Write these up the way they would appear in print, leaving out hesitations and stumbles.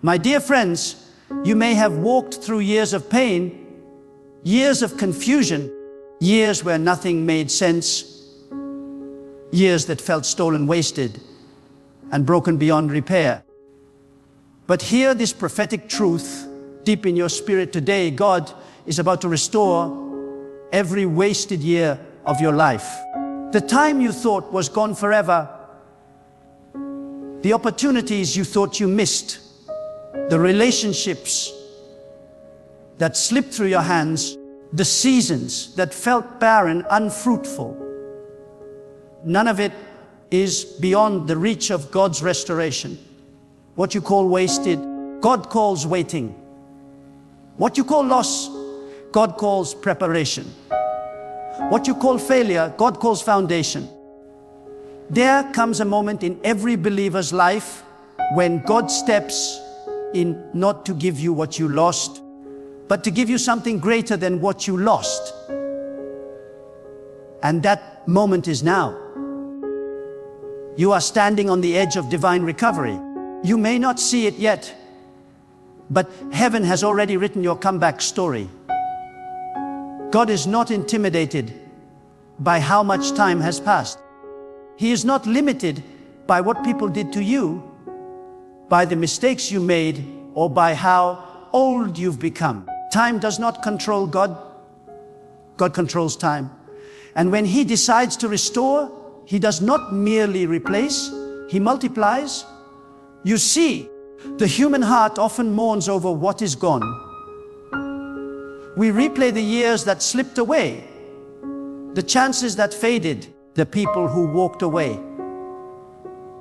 My dear friends, you may have walked through years of pain, years of confusion, years where nothing made sense, years that felt stolen, wasted, and broken beyond repair. But hear this prophetic truth deep in your spirit today. God is about to restore every wasted year of your life. The time you thought was gone forever, the opportunities you thought you missed, the relationships that slipped through your hands, the seasons that felt barren, unfruitful. None of it is beyond the reach of God's restoration. What you call wasted, God calls waiting. What you call loss, God calls preparation. What you call failure, God calls foundation. There comes a moment in every believer's life when God steps in, not to give you what you lost, but to give you something greater than what you lost. And that moment is now. You are standing on the edge of divine recovery. You may not see it yet, but heaven has already written your comeback story. God is not intimidated by how much time has passed. He is not limited by what people did to you, by the mistakes you made, or by how old you've become. Time does not control God. God controls time. And when He decides to restore, He does not merely replace, He multiplies. You see, the human heart often mourns over what is gone. We replay the years that slipped away, the chances that faded, the people who walked away.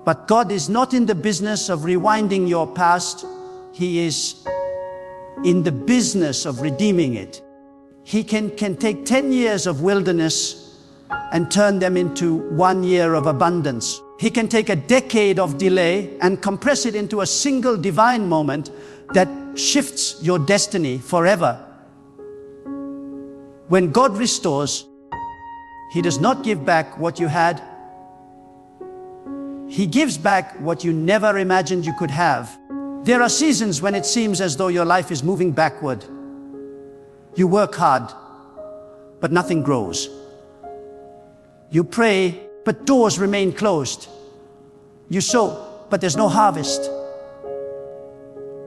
But God is not in the business of rewinding your past. He is in the business of redeeming it. He can take 10 years of wilderness and turn them into 1 year of abundance. He can take a decade of delay and compress it into a single divine moment that shifts your destiny forever. When God restores, He does not give back what you had. He gives back what you never imagined you could have. There are seasons when it seems as though your life is moving backward. You work hard, but nothing grows. You pray, but doors remain closed. You sow, but there's no harvest.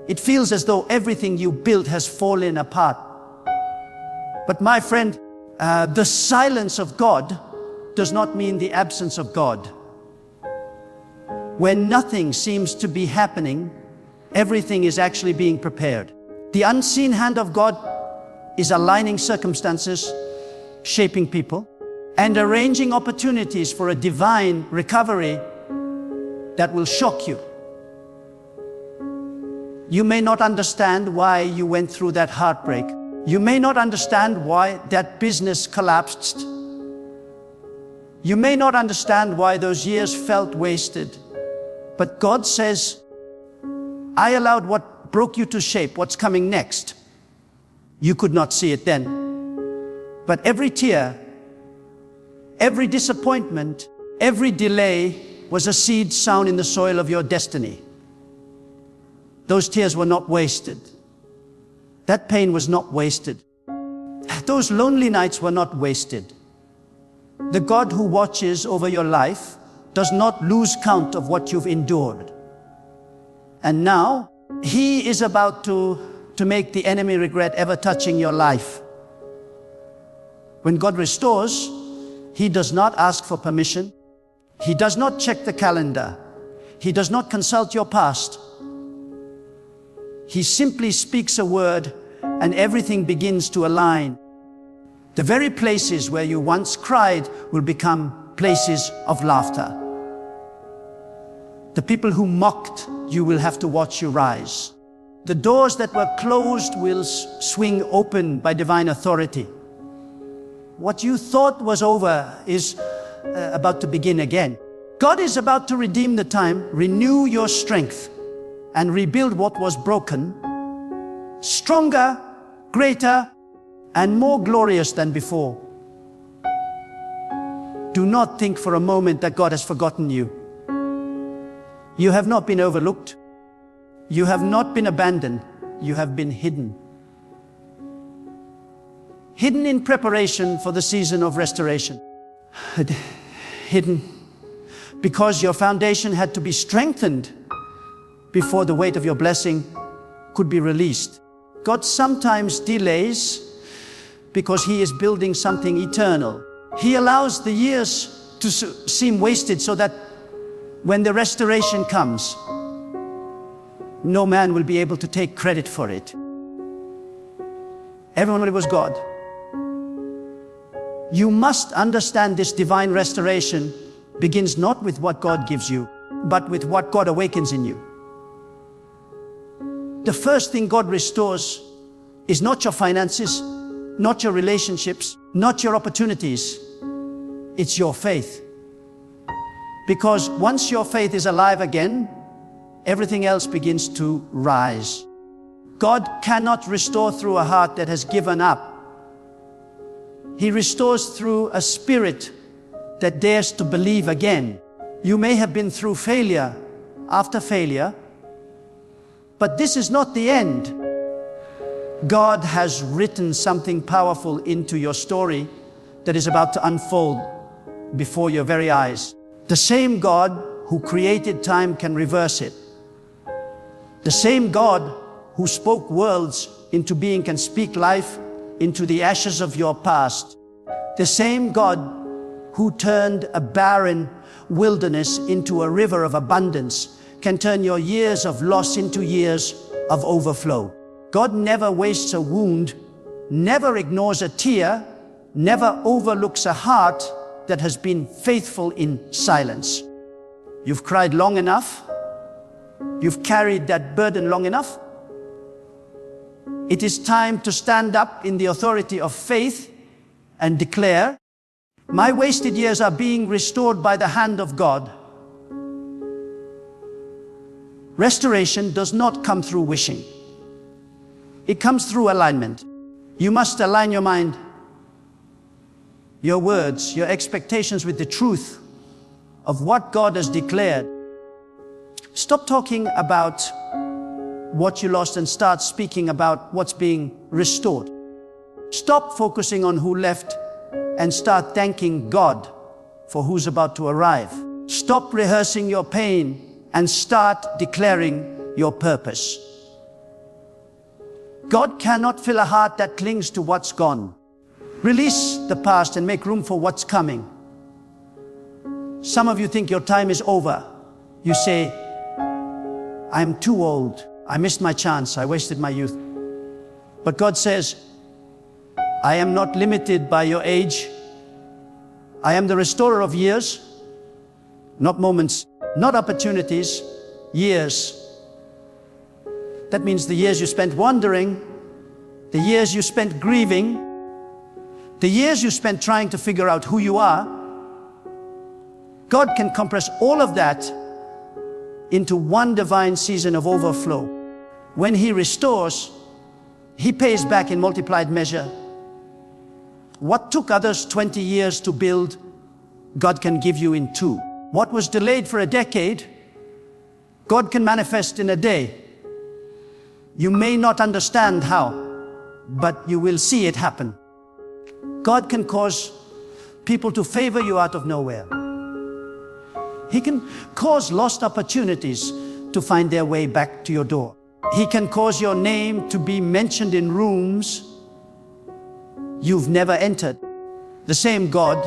It feels as though everything you built has fallen apart. But my friend, the silence of God does not mean the absence of God. When nothing seems to be happening, everything is actually being prepared. The unseen hand of God is aligning circumstances, shaping people, and arranging opportunities for a divine recovery that will shock you. You may not understand why you went through that heartbreak. You may not understand why that business collapsed. You may not understand why those years felt wasted. But God says, I allowed what broke you to shape what's coming next. You could not see it then. But every tear, every disappointment, every delay was a seed sown in the soil of your destiny. Those tears were not wasted. That pain was not wasted. Those lonely nights were not wasted. The God who watches over your life does not lose count of what you've endured. And now, He is about to make the enemy regret ever touching your life. When God restores, He does not ask for permission. He does not check the calendar. He does not consult your past. He simply speaks a word and everything begins to align. The very places where you once cried will become places of laughter. The people who mocked you will have to watch you rise. The doors that were closed will swing open by divine authority. What you thought was over is about to begin again. God is about to redeem the time, renew your strength, and rebuild what was broken, stronger, greater, and more glorious than before. Do not think for a moment that God has forgotten you. You have not been overlooked. You have not been abandoned, you have been hidden. Hidden in preparation for the season of restoration. Hidden because your foundation had to be strengthened before the weight of your blessing could be released. God sometimes delays because He is building something eternal. He allows the years to seem wasted so that when the restoration comes, no man will be able to take credit for it. Everyone, it was God. You must understand this divine restoration begins not with what God gives you, but with what God awakens in you. The first thing God restores is not your finances, not your relationships, not your opportunities. It's your faith. Because once your faith is alive again, everything else begins to rise. God cannot restore through a heart that has given up. He restores through a spirit that dares to believe again. You may have been through failure after failure, but this is not the end. God has written something powerful into your story that is about to unfold before your very eyes. The same God who created time can reverse it. The same God who spoke worlds into being can speak life into the ashes of your past. The same God who turned a barren wilderness into a river of abundance can turn your years of loss into years of overflow. God never wastes a wound, never ignores a tear, never overlooks a heart that has been faithful in silence. You've cried long enough. You've carried that burden long enough. It is time to stand up in the authority of faith and declare, my wasted years are being restored by the hand of God. Restoration does not come through wishing. It comes through alignment. You must align your mind, your words, your expectations with the truth of what God has declared. Stop talking about what you lost and start speaking about what's being restored. Stop focusing on who left and start thanking God for who's about to arrive. Stop rehearsing your pain and start declaring your purpose. God cannot fill a heart that clings to what's gone. Release the past and make room for what's coming. Some of you think your time is over. You say, I'm too old. I missed my chance. I wasted my youth. But God says, I am not limited by your age. I am the restorer of years, not moments, not opportunities, years. That means the years you spent wandering, the years you spent grieving, the years you spent trying to figure out who you are. God can compress all of that into one divine season of overflow. When He restores, He pays back in multiplied measure. What took others 20 years to build, God can give you in 2. What was delayed for a decade, God can manifest in a day. You may not understand how, but you will see it happen. God can cause people to favor you out of nowhere. He can cause lost opportunities to find their way back to your door. He can cause your name to be mentioned in rooms you've never entered. The same God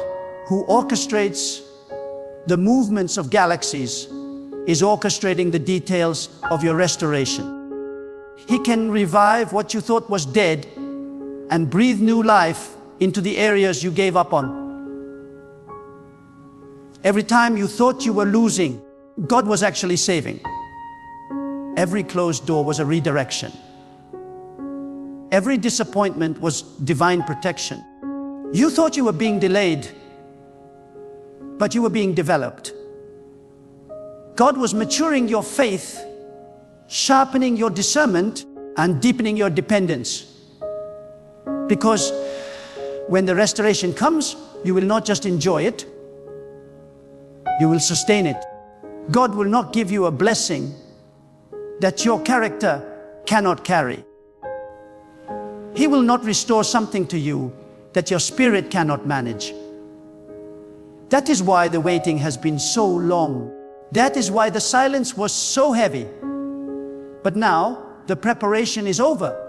who orchestrates the movements of galaxies is orchestrating the details of your restoration. He can revive what you thought was dead and breathe new life into the areas you gave up on. Every time you thought you were losing, God was actually saving. Every closed door was a redirection. Every disappointment was divine protection. You thought you were being delayed, but you were being developed. God was maturing your faith, sharpening your discernment, and deepening your dependence. Because when the restoration comes, you will not just enjoy it, you will sustain it. God will not give you a blessing that your character cannot carry. He will not restore something to you that your spirit cannot manage. That is why the waiting has been so long. That is why the silence was so heavy. But now, the preparation is over.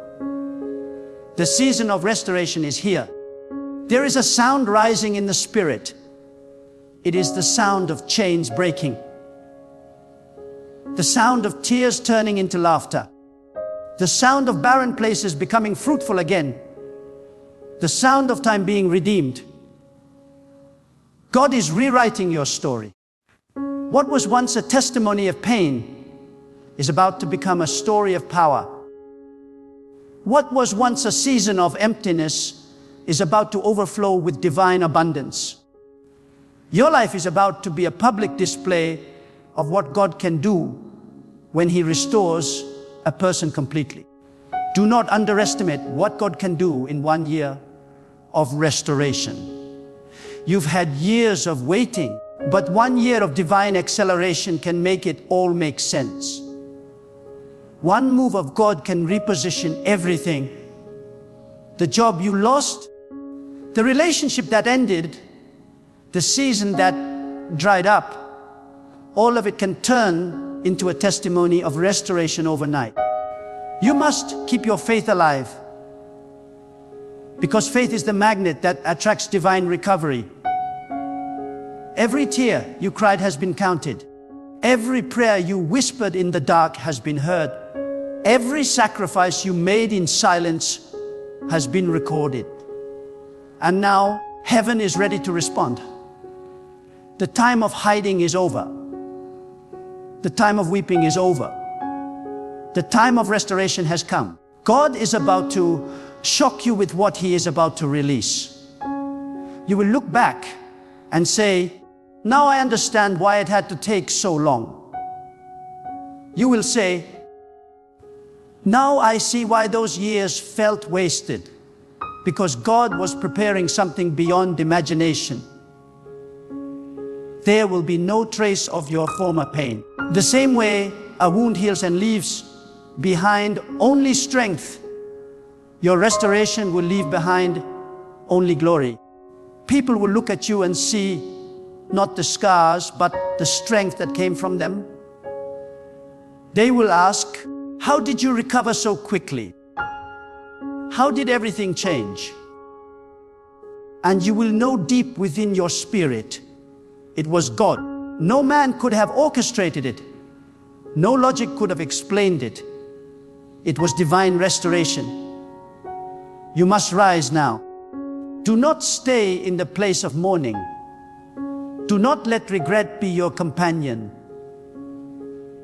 The season of restoration is here. There is a sound rising in the spirit. It is the sound of chains breaking. The sound of tears turning into laughter. The sound of barren places becoming fruitful again. The sound of time being redeemed. God is rewriting your story. What was once a testimony of pain is about to become a story of power. What was once a season of emptiness is about to overflow with divine abundance. Your life is about to be a public display of what God can do when He restores a person completely. Do not underestimate what God can do in 1 year of restoration. You've had years of waiting, but 1 year of divine acceleration can make it all make sense. One move of God can reposition everything. The job you lost, the relationship that ended, the season that dried up, all of it can turn into a testimony of restoration overnight. You must keep your faith alive, because faith is the magnet that attracts divine recovery. Every tear you cried has been counted. Every prayer you whispered in the dark has been heard. Every sacrifice you made in silence has been recorded. And now heaven is ready to respond. The time of hiding is over. The time of weeping is over. The time of restoration has come. God is about to shock you with what He is about to release. You will look back and say, now I understand why it had to take so long. You will say, now I see why those years felt wasted, because God was preparing something beyond imagination. There will be no trace of your former pain. The same way a wound heals and leaves behind only strength, your restoration will leave behind only glory. People will look at you and see not the scars, but the strength that came from them. They will ask, how did you recover so quickly? How did everything change? And you will know deep within your spirit, it was God. No man could have orchestrated it. No logic could have explained it. It was divine restoration. You must rise now. Do not stay in the place of mourning. Do not let regret be your companion.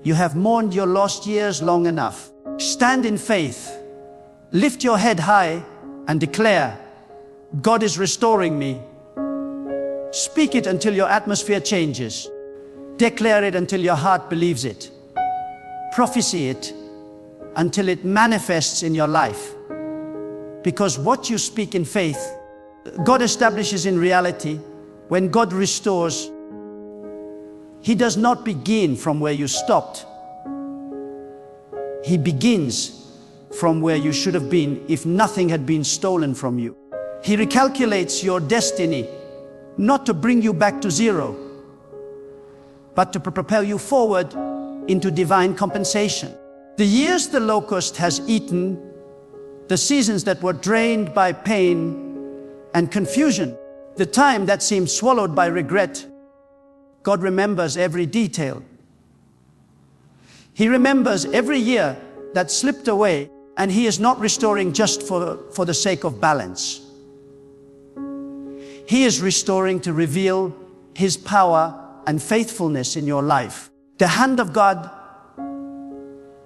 You have mourned your lost years long enough. Stand in faith. Lift your head high and declare, God is restoring me. Speak it until your atmosphere changes. Declare it until your heart believes it. Prophesy it until it manifests in your life. Because what you speak in faith, God establishes in reality. When God restores, He does not begin from where you stopped. He begins from where you should have been if nothing had been stolen from you. He recalculates your destiny, not to bring you back to zero, but to propel you forward into divine compensation. The years the locust has eaten, the seasons that were drained by pain and confusion, the time that seemed swallowed by regret, God remembers every detail. He remembers every year that slipped away, and He is not restoring just for the sake of balance. He is restoring to reveal His power and faithfulness in your life. The hand of God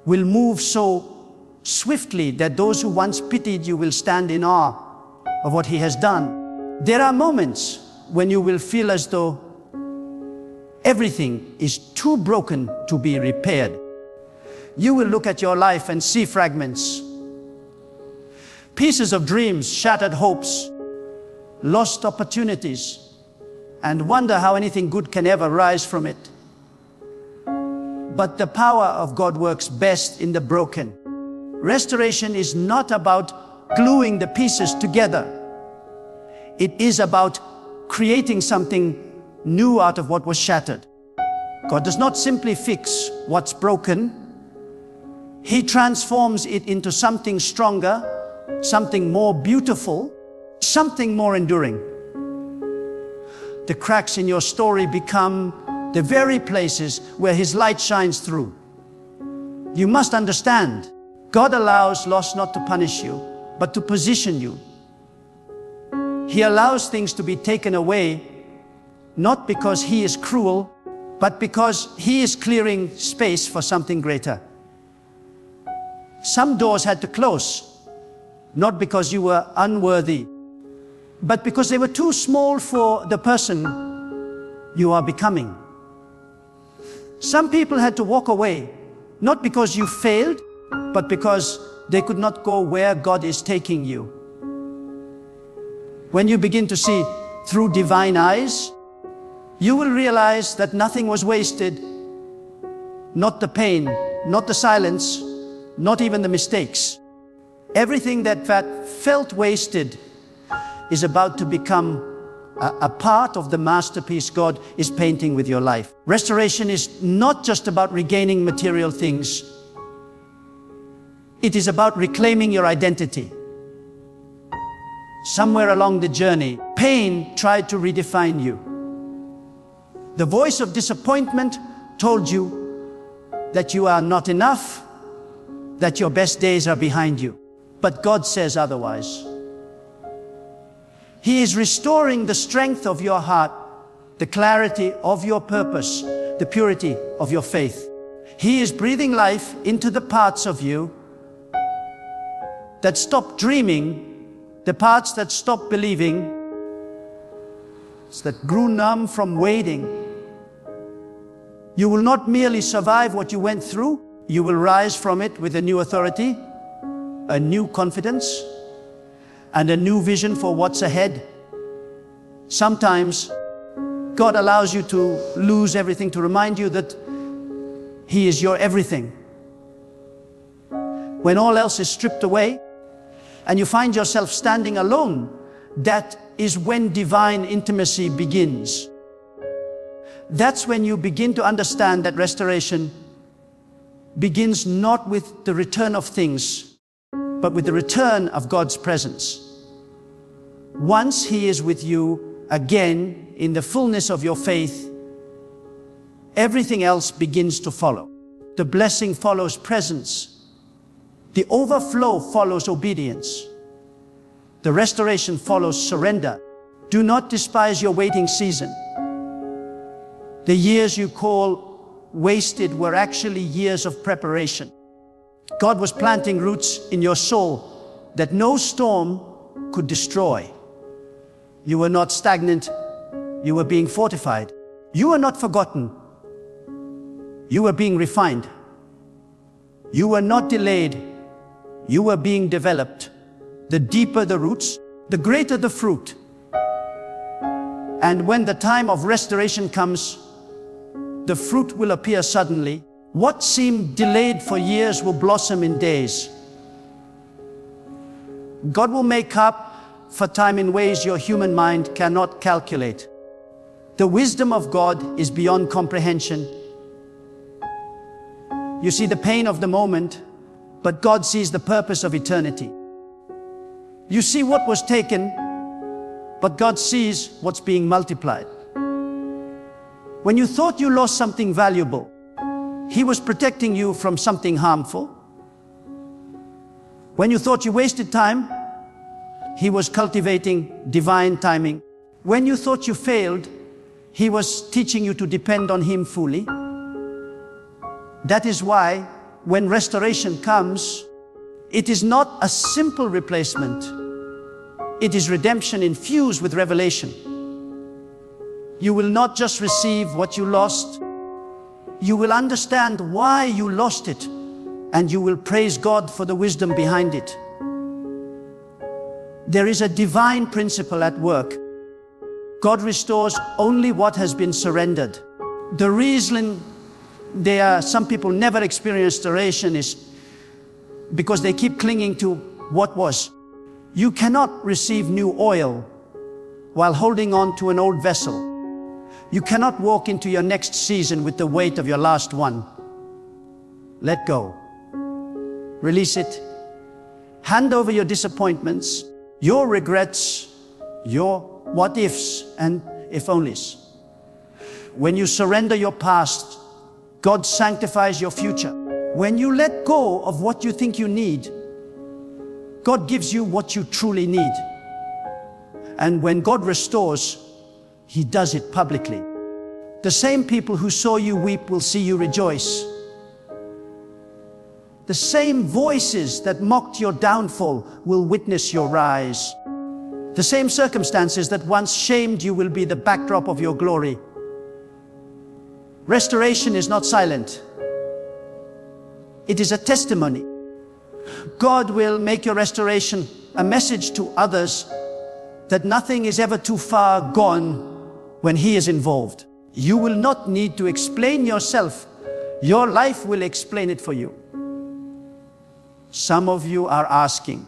will move so swiftly that those who once pitied you will stand in awe of what He has done. There are moments when you will feel as though everything is too broken to be repaired. You will look at your life and see fragments, pieces of dreams, shattered hopes, lost opportunities, and wonder how anything good can ever rise from it. but the power of God works best in the broken. Restoration is not about gluing the pieces together. It is about creating something new out of what was shattered. God does not simply fix what's broken. He transforms it into something stronger, something more beautiful, something more enduring. The cracks in your story become the very places where His light shines through. You must understand, God allows loss not to punish you, but to position you. He allows things to be taken away, not because He is cruel, but because He is clearing space for something greater. Some doors had to close, not because you were unworthy, but because they were too small for the person you are becoming. Some people had to walk away, not because you failed, but because they could not go where God is taking you. When you begin to see through divine eyes, you will realize that nothing was wasted. Not the pain, not the silence, not even the mistakes. Everything that felt wasted is about to become a part of the masterpiece God is painting with your life. Restoration is not just about regaining material things. It is about reclaiming your identity. Somewhere along the journey, pain tried to redefine you. The voice of disappointment told you that you are not enough, that your best days are behind you. But God says otherwise. He is restoring the strength of your heart, the clarity of your purpose, the purity of your faith. He is breathing life into the parts of you that stopped dreaming, the parts that stopped believing, that grew numb from waiting. You will not merely survive what you went through, you will rise from it with a new authority, a new confidence, and a new vision for what's ahead. Sometimes God allows you to lose everything to remind you that He is your everything. When all else is stripped away and you find yourself standing alone, that is when divine intimacy begins. That's when you begin to understand that restoration begins not with the return of things, but with the return of God's presence. Once He is with you again in the fullness of your faith, everything else begins to follow. The blessing follows presence. The overflow follows obedience. The restoration follows surrender. Do not despise your waiting season. The years you call wasted were actually years of preparation. God was planting roots in your soul that no storm could destroy. You were not stagnant, you were being fortified. You were not forgotten, you were being refined. You were not delayed, you were being developed. The deeper the roots, the greater the fruit. And when the time of restoration comes, the fruit will appear suddenly. What seemed delayed for years will blossom in days. God will make up for time in ways your human mind cannot calculate. The wisdom of God is beyond comprehension. You see the pain of the moment, but God sees the purpose of eternity. You see what was taken, but God sees what's being multiplied. When you thought you lost something valuable, He was protecting you from something harmful. When you thought you wasted time, He was cultivating divine timing. When you thought you failed, He was teaching you to depend on Him fully. That is why, when restoration comes, it is not a simple replacement. It is redemption infused with revelation. You will not just receive what you lost, you will understand why you lost it, and you will praise God for the wisdom behind it. There is a divine principle at work. God restores only what has been surrendered. The reason some people never experience restoration is because they keep clinging to what was. You cannot receive new oil while holding on to an old vessel. You cannot walk into your next season with the weight of your last one. Let go. Release it. Hand over your disappointments, your regrets, your what ifs and if onlys. When you surrender your past, God sanctifies your future. When you let go of what you think you need, God gives you what you truly need. And when God restores, He does it publicly. The same people who saw you weep will see you rejoice. The same voices that mocked your downfall will witness your rise. The same circumstances that once shamed you will be the backdrop of your glory. Restoration is not silent. It is a testimony. God will make your restoration a message to others that nothing is ever too far gone when He is involved. You will not need to explain yourself. Your life will explain it for you. Some of you are asking,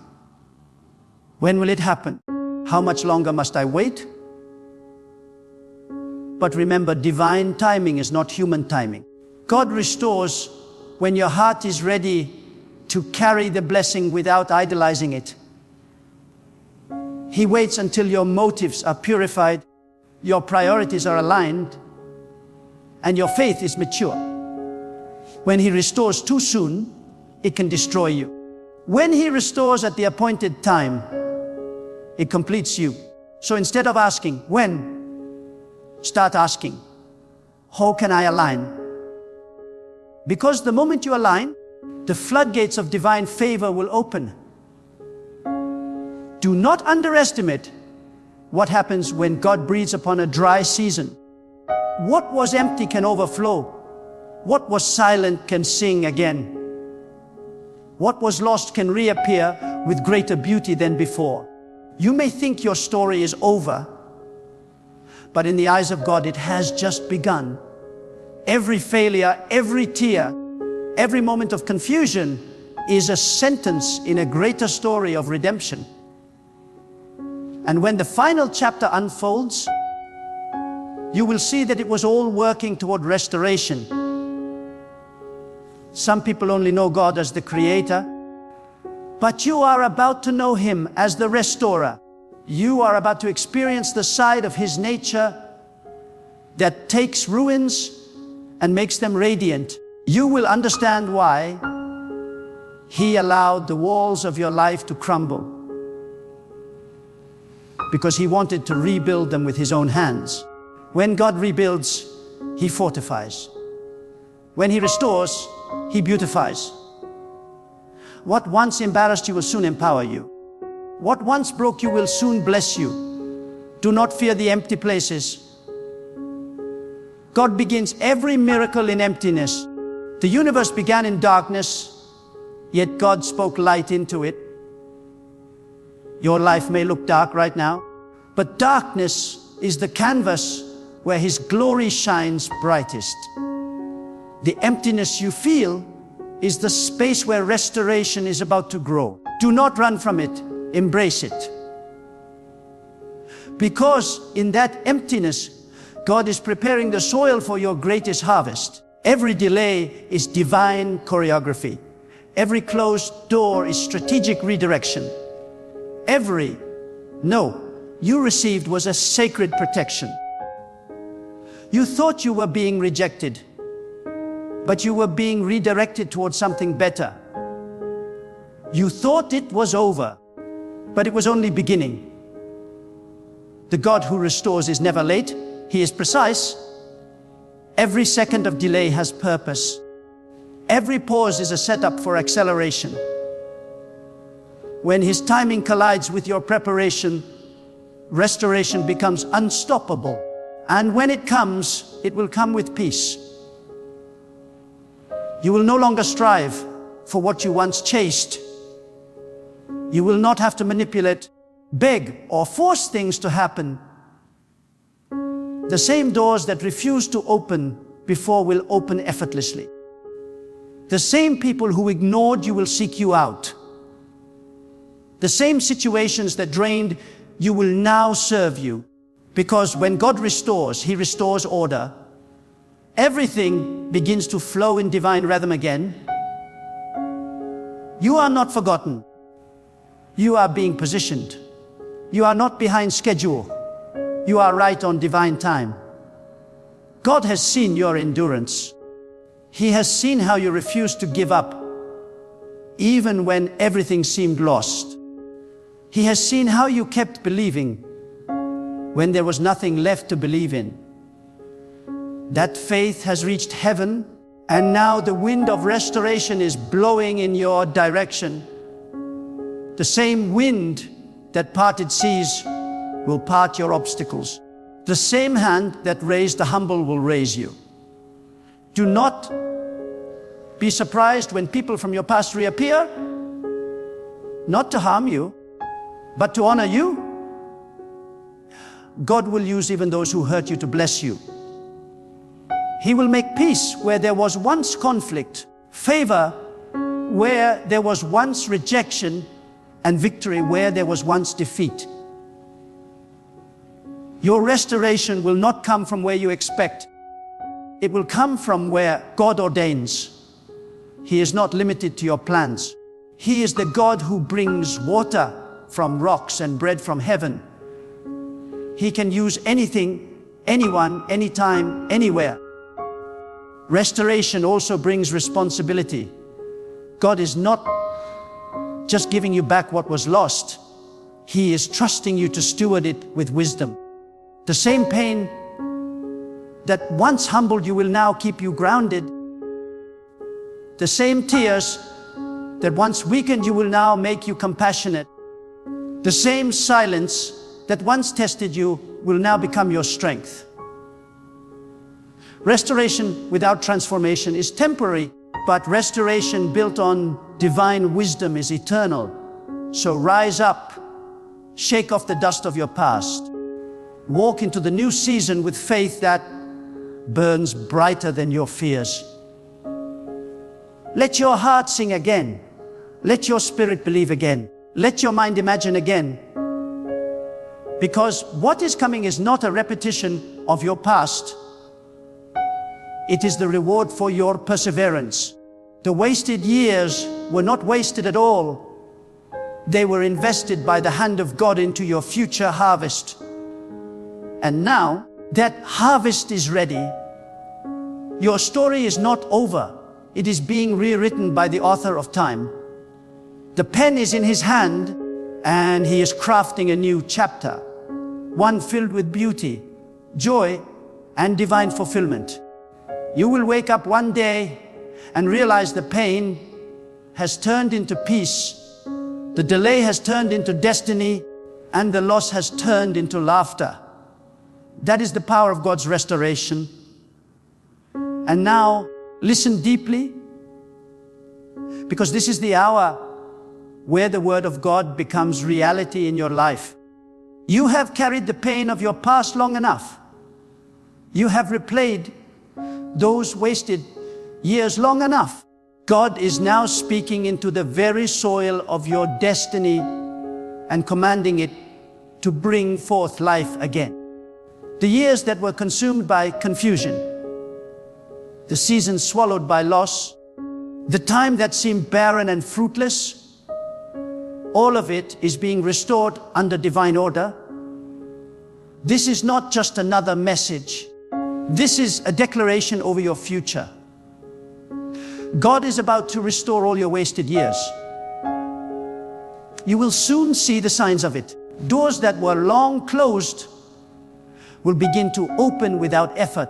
when will it happen? How much longer must I wait? But remember, divine timing is not human timing. God restores when your heart is ready to carry the blessing without idolizing it. He waits until your motives are purified, your priorities are aligned, and your faith is mature. When He restores too soon, it can destroy you. When He restores at the appointed time, it completes you. So instead of asking, when? Start asking, how can I align? Because the moment you align, the floodgates of divine favor will open. Do not underestimate what happens when God breathes upon a dry season. What was empty can overflow. What was silent can sing again. What was lost can reappear with greater beauty than before. You may think your story is over, but in the eyes of God, it has just begun. Every failure, every tear, every moment of confusion is a sentence in a greater story of redemption. And when the final chapter unfolds, you will see that it was all working toward restoration. Some people only know God as the Creator, but you are about to know Him as the Restorer. You are about to experience the side of His nature that takes ruins and makes them radiant. You will understand why He allowed the walls of your life to crumble. Because He wanted to rebuild them with His own hands. When God rebuilds, He fortifies. When He restores, He beautifies. What once embarrassed you will soon empower you. What once broke you will soon bless you. Do not fear the empty places. God begins every miracle in emptiness. The universe began in darkness, yet God spoke light into it. Your life may look dark right now, but darkness is the canvas where His glory shines brightest. The emptiness you feel is the space where restoration is about to grow. Do not run from it, embrace it. Because in that emptiness, God is preparing the soil for your greatest harvest. Every delay is divine choreography. Every closed door is strategic redirection. Every no you received was a sacred protection. You thought you were being rejected, but you were being redirected towards something better. You thought it was over, but it was only beginning. The God who restores is never late. He is precise. Every second of delay has purpose. Every pause is a setup for acceleration. When His timing collides with your preparation, restoration becomes unstoppable. And when it comes, it will come with peace. You will no longer strive for what you once chased. You will not have to manipulate, beg, or force things to happen. The same doors that refuse to open before will open effortlessly. The same people who ignored you will seek you out. The same situations that drained you will now serve you. Because when God restores, He restores order. Everything begins to flow in divine rhythm again. You are not forgotten. You are being positioned. You are not behind schedule. You are right on divine time. God has seen your endurance. He has seen how you refused to give up, even when everything seemed lost. He has seen how you kept believing when there was nothing left to believe in. That faith has reached heaven, and now the wind of restoration is blowing in your direction. The same wind that parted seas will part your obstacles. The same hand that raised the humble will raise you. Do not be surprised when people from your past reappear, not to harm you, but to honor you. God will use even those who hurt you to bless you. He will make peace where there was once conflict, favor where there was once rejection, and victory where there was once defeat. Your restoration will not come from where you expect. It will come from where God ordains. He is not limited to your plans. He is the God who brings water from rocks and bread from heaven. He can use anything, anyone, anytime, anywhere. Restoration also brings responsibility. God is not just giving you back what was lost. He is trusting you to steward it with wisdom. The same pain that once humbled you will now keep you grounded. The same tears that once weakened you will now make you compassionate. The same silence that once tested you will now become your strength. Restoration without transformation is temporary, but restoration built on divine wisdom is eternal. So rise up, shake off the dust of your past. Walk into the new season with faith that burns brighter than your fears. Let your heart sing again. Let your spirit believe again. Let your mind imagine again. Because what is coming is not a repetition of your past. It is the reward for your perseverance. The wasted years were not wasted at all. They were invested by the hand of God into your future harvest. And now that harvest is ready. Your story is not over. It is being rewritten by the author of time. The pen is in his hand, and he is crafting a new chapter, one filled with beauty, joy, and divine fulfillment. You will wake up one day and realize the pain has turned into peace, the delay has turned into destiny, and the loss has turned into laughter. That is the power of God's restoration. And now, listen deeply, because this is the hour where the Word of God becomes reality in your life. You have carried the pain of your past long enough. You have replayed those wasted years long enough. God is now speaking into the very soil of your destiny and commanding it to bring forth life again. The years that were consumed by confusion, the seasons swallowed by loss, the time that seemed barren and fruitless, all of it is being restored under divine order. This is not just another message. This is a declaration over your future. God is about to restore all your wasted years. You will soon see the signs of it. Doors that were long closed will begin to open without effort.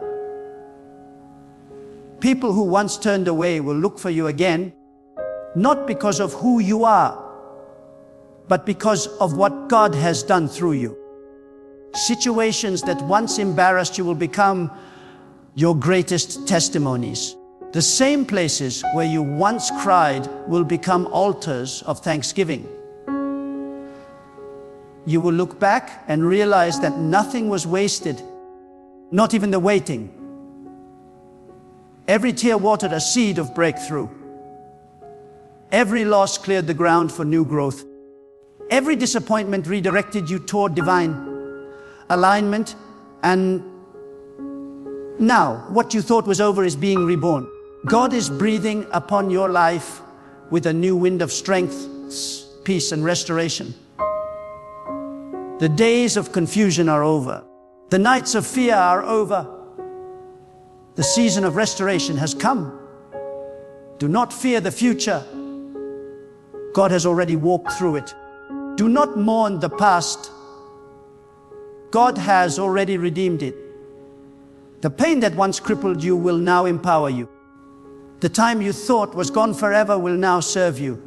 People who once turned away will look for you again, not because of who you are, but because of what God has done through you. Situations that once embarrassed you will become your greatest testimonies. The same places where you once cried will become altars of thanksgiving. You will look back and realize that nothing was wasted, not even the waiting. Every tear watered a seed of breakthrough. Every loss cleared the ground for new growth. Every disappointment redirected you toward divine alignment. And now, what you thought was over is being reborn. God is breathing upon your life with a new wind of strength, peace, and restoration. The days of confusion are over. The nights of fear are over. The season of restoration has come. Do not fear the future. God has already walked through it. Do not mourn the past. God has already redeemed it. The pain that once crippled you will now empower you. The time you thought was gone forever will now serve you.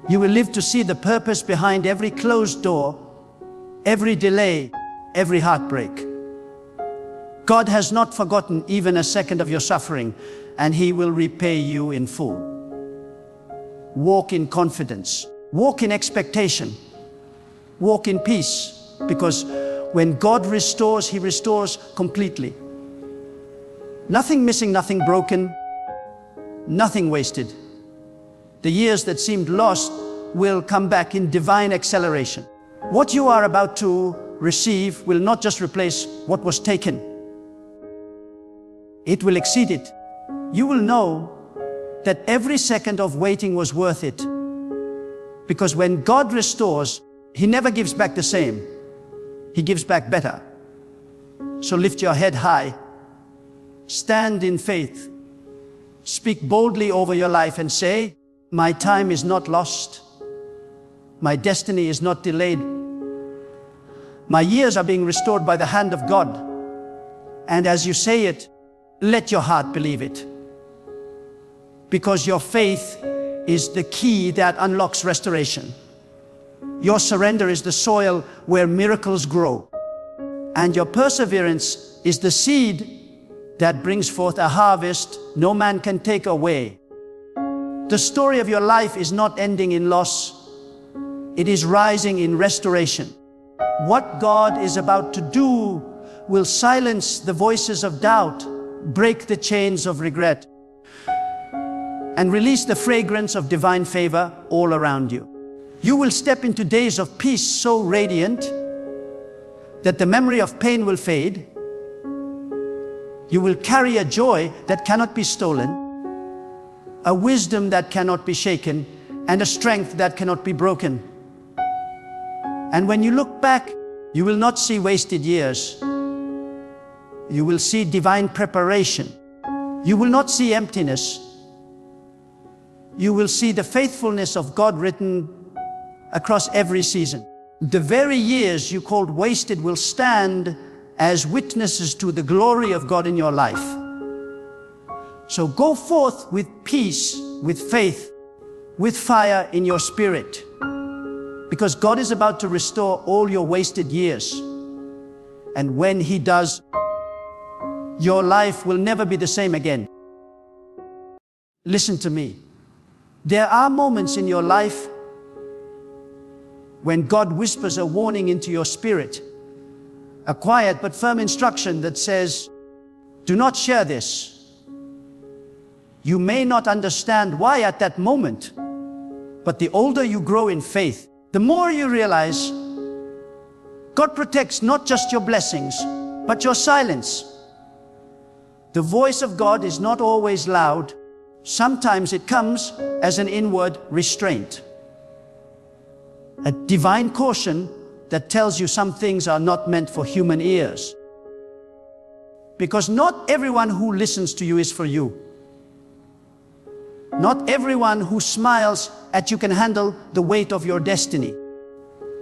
You will live to see the purpose behind every closed door, every delay, every heartbreak. God has not forgotten even a second of your suffering, and He will repay you in full. Walk in confidence. Walk in expectation. Walk in peace, because when God restores, He restores completely. Nothing missing, nothing broken, nothing wasted. The years that seemed lost will come back in divine acceleration. What you are about to receive will not just replace what was taken. It will exceed it. You will know that every second of waiting was worth it. Because when God restores, He never gives back the same. He gives back better. So lift your head high. Stand in faith. Speak boldly over your life and say, my time is not lost. My destiny is not delayed. My years are being restored by the hand of God. And as you say it, let your heart believe it. Because your faith is the key that unlocks restoration. Your surrender is the soil where miracles grow. And your perseverance is the seed that brings forth a harvest no man can take away. The story of your life is not ending in loss. It is rising in restoration. What God is about to do will silence the voices of doubt, break the chains of regret, and release the fragrance of divine favor all around you. You will step into days of peace so radiant that the memory of pain will fade. You will carry a joy that cannot be stolen, a wisdom that cannot be shaken, and a strength that cannot be broken. And when you look back, you will not see wasted years. You will see divine preparation. You will not see emptiness. You will see the faithfulness of God written across every season. The very years you called wasted will stand as witnesses to the glory of God in your life. So go forth with peace, with faith, with fire in your spirit, because God is about to restore all your wasted years. And when He does, your life will never be the same again. Listen to me. There are moments in your life when God whispers a warning into your spirit, a quiet but firm instruction that says, do not share this. You may not understand why at that moment, but the older you grow in faith, the more you realize God protects not just your blessings, but your silence. The voice of God is not always loud. Sometimes it comes as an inward restraint, a divine caution that tells you some things are not meant for human ears. Because not everyone who listens to you is for you. Not everyone who smiles at you can handle the weight of your destiny.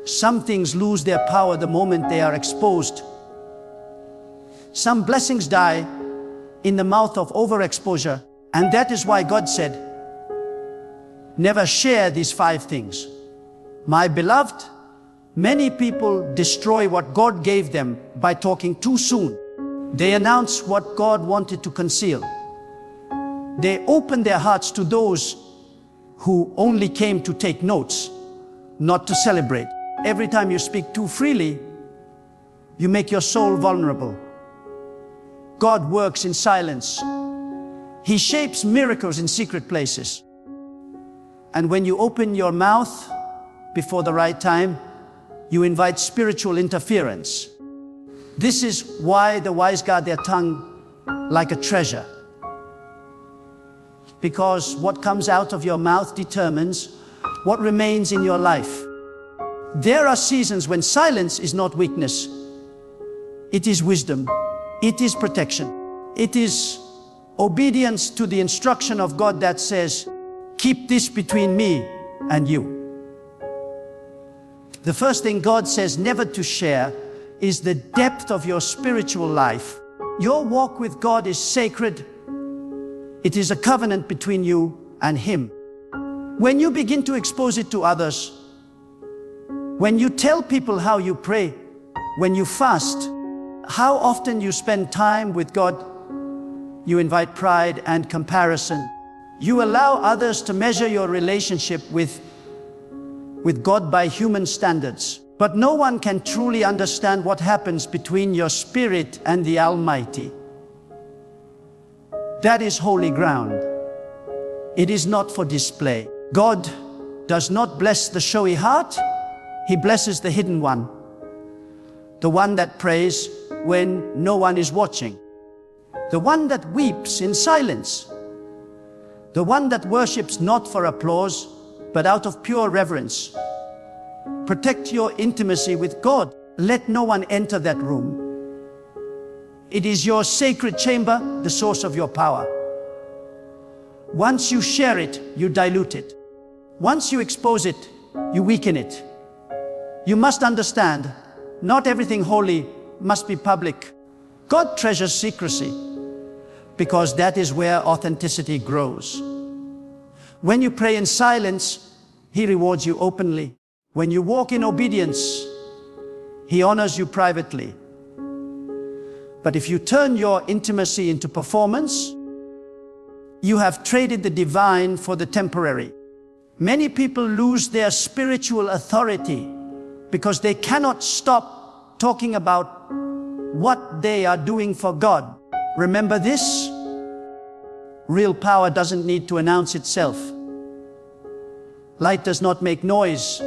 Some things lose their power the moment they are exposed. Some blessings die in the mouth of overexposure. And that is why God said, never share these 5 things. My beloved, many people destroy what God gave them by talking too soon. They announce what God wanted to conceal. They open their hearts to those who only came to take notes, not to celebrate. Every time you speak too freely, you make your soul vulnerable. God works in silence. He shapes miracles in secret places. And when you open your mouth before the right time, you invite spiritual interference. This is why the wise guard their tongue like a treasure. Because what comes out of your mouth determines what remains in your life. There are seasons when silence is not weakness. It is wisdom. It is protection. It is obedience to the instruction of God that says, keep this between me and you. The first thing God says never to share is the depth of your spiritual life. Your walk with God is sacred. It is a covenant between you and Him. When you begin to expose it to others, when you tell people how you pray, when you fast, how often you spend time with God, you invite pride and comparison. You allow others to measure your relationship with God by human standards. But no one can truly understand what happens between your spirit and the Almighty. That is holy ground. It is not for display. God does not bless the showy heart. He blesses the hidden one. The one that prays when no one is watching. The one that weeps in silence. The one that worships not for applause, but out of pure reverence. Protect your intimacy with God. Let no one enter that room. It is your sacred chamber, the source of your power. Once you share it, you dilute it. Once you expose it, you weaken it. You must understand, not everything holy must be public. God treasures secrecy, because that is where authenticity grows. When you pray in silence, He rewards you openly. When you walk in obedience, He honors you privately. But if you turn your intimacy into performance, you have traded the divine for the temporary. Many people lose their spiritual authority because they cannot stop talking about what they are doing for God. Remember this? Real power doesn't need to announce itself. Light does not make noise,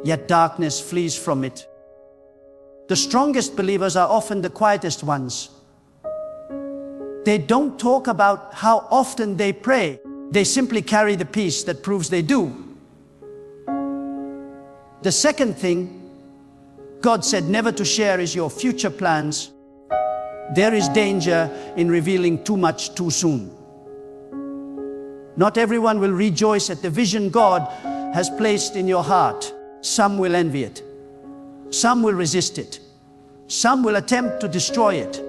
yet darkness flees from it. The strongest believers are often the quietest ones. They don't talk about how often they pray. They simply carry the peace that proves they do. The second thing God said never to share is your future plans. There is danger in revealing too much too soon. Not everyone will rejoice at the vision God has placed in your heart. Some will envy it. Some will resist it. Some will attempt to destroy it.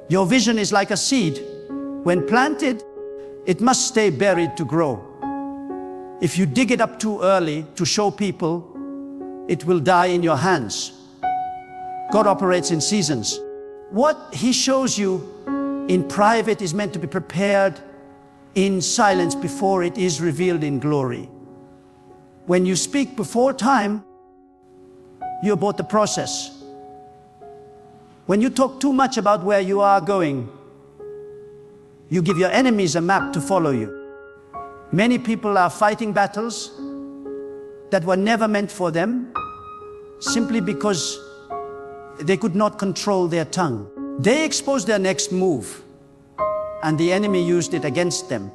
Your vision is like a seed. When planted, it must stay buried to grow. If you dig it up too early to show people, it will die in your hands. God operates in seasons. What He shows you in private is meant to be prepared in silence before it is revealed in glory. When you speak before time, you abort the process. When you talk too much about where you are going, you give your enemies a map to follow you. Many people are fighting battles that were never meant for them, simply because they could not control their tongue. They exposed their next move, and the enemy used it against them.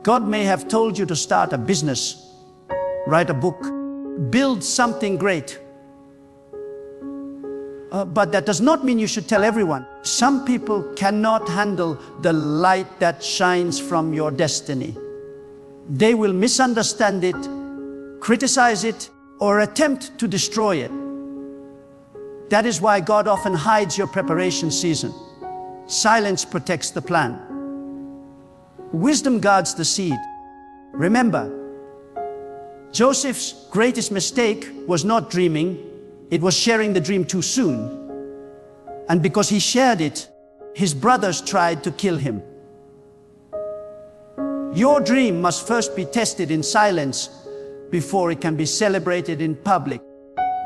God may have told you to start a business, write a book, build something great. But that does not mean you should tell everyone. Some people cannot handle the light that shines from your destiny. They will misunderstand it, criticize it, or attempt to destroy it. That is why God often hides your preparation season. Silence protects the plan. Wisdom guards the seed. Remember, Joseph's greatest mistake was not dreaming. It was sharing the dream too soon. And because he shared it, his brothers tried to kill him. Your dream must first be tested in silence before it can be celebrated in public.